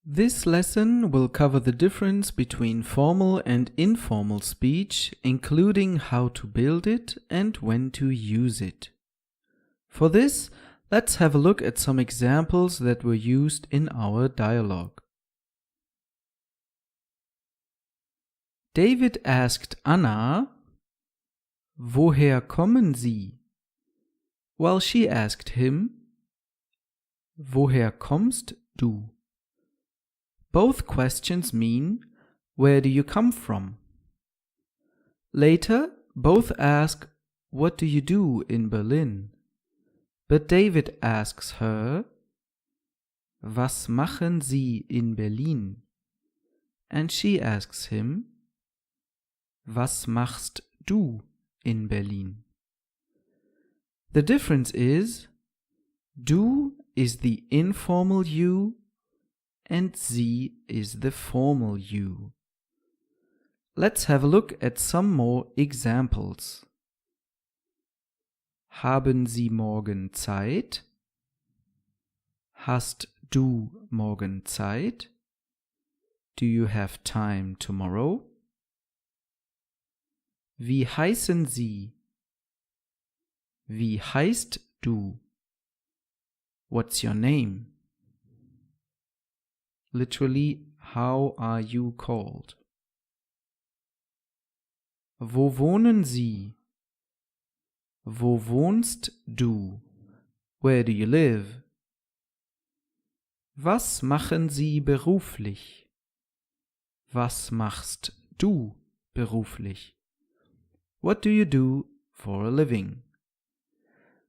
This lesson will cover the difference between formal and informal speech, including how to build it and when to use it. For this, let's have a look at some examples that were used in our dialogue. David asked Anna, "Woher kommen Sie?" while she asked him, "Woher kommst du?" Both questions mean, "Where do you come from?" Later, both ask, "What do you do in Berlin?" But David asks her, "Was machen Sie in Berlin?" And she asks him, "Was machst du in Berlin?" The difference is, du is the informal you and sie is the formal you. Let's have a look at some more examples. Haben Sie morgen Zeit? Hast du morgen Zeit? Do you have time tomorrow? Wie heißen Sie? Wie heißt du? What's your name? Literally, how are you called? Wo wohnen Sie? Wo wohnst du? Where do you live? Was machen Sie beruflich? Was machst du beruflich? What do you do for a living?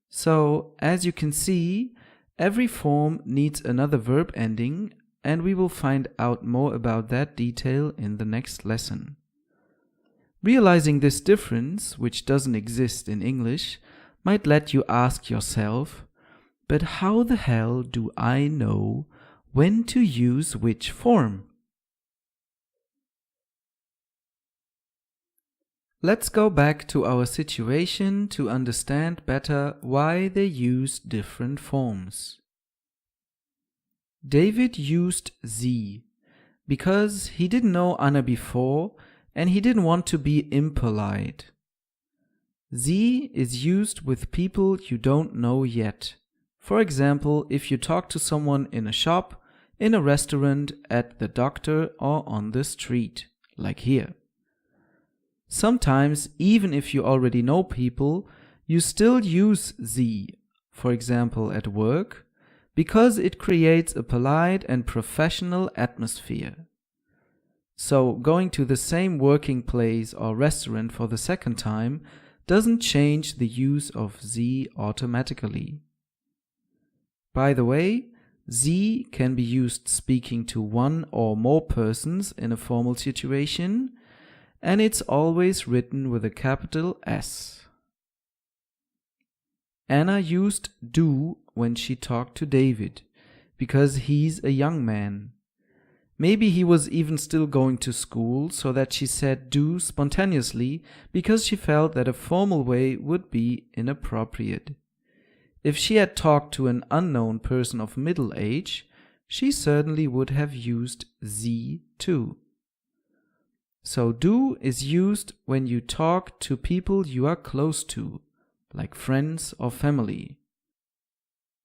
So, as you can see, every form needs another verb ending, and we will find out more about that detail in the next lesson. Realizing this difference, which doesn't exist in English, might let you ask yourself, but how the hell do I know when to use which form? Let's go back to our situation to understand better why they use different forms. David used sie because he didn't know Anna before and he didn't want to be impolite. Sie is used with people you don't know yet. For example, if you talk to someone in a shop, in a restaurant, at the doctor, or on the street, like here. Sometimes, even if you already know people, you still use sie, for example at work, because it creates a polite and professional atmosphere. So, going to the same working place or restaurant for the second time doesn't change the use of sie automatically. By the way, sie can be used speaking to one or more persons in a formal situation, and it's always written with a capital S. Anna used du when she talked to David, because he's a young man. Maybe he was even still going to school, so that she said du spontaneously because she felt that a formal way would be inappropriate. If she had talked to an unknown person of middle age, she certainly would have used sie too. So du is used when you talk to people you are close to, like friends or family,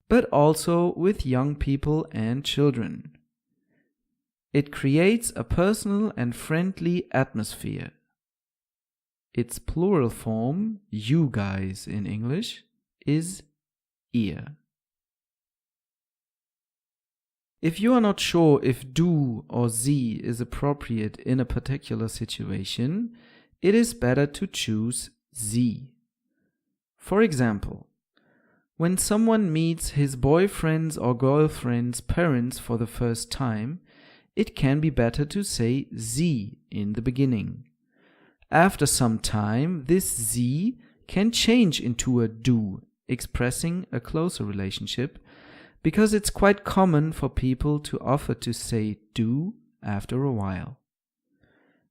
but also with young people and children. It creates a personal and friendly atmosphere. Its plural form, you guys in English, is ihr. If you are not sure if du or sie is appropriate in a particular situation, it is better to choose sie. For example, when someone meets his boyfriend's or girlfriend's parents for the first time, it can be better to say sie in the beginning. After some time, this sie can change into a du, expressing a closer relationship, because it's quite common for people to offer to say du after a while.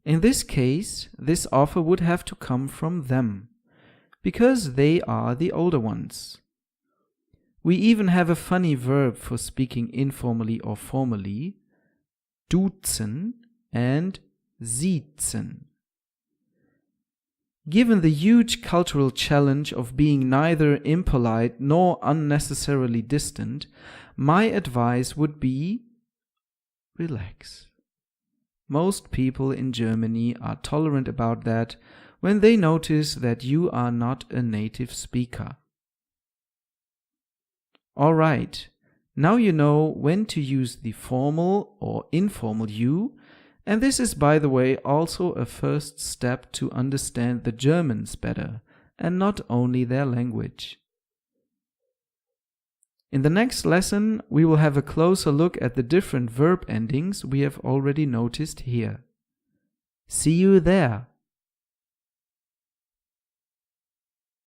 In this case, this offer would have to come from them, because they are the older ones. We even have a funny verb for speaking informally or formally, duzen and siezen. Given the huge cultural challenge of being neither impolite nor unnecessarily distant, my advice would be relax. Most people in Germany are tolerant about that when they notice that you are not a native speaker. Alright, now you know when to use the formal or informal you, and this is, by the way, also a first step to understand the Germans better, and not only their language. In the next lesson, we will have a closer look at the different verb endings we have already noticed here. See you there!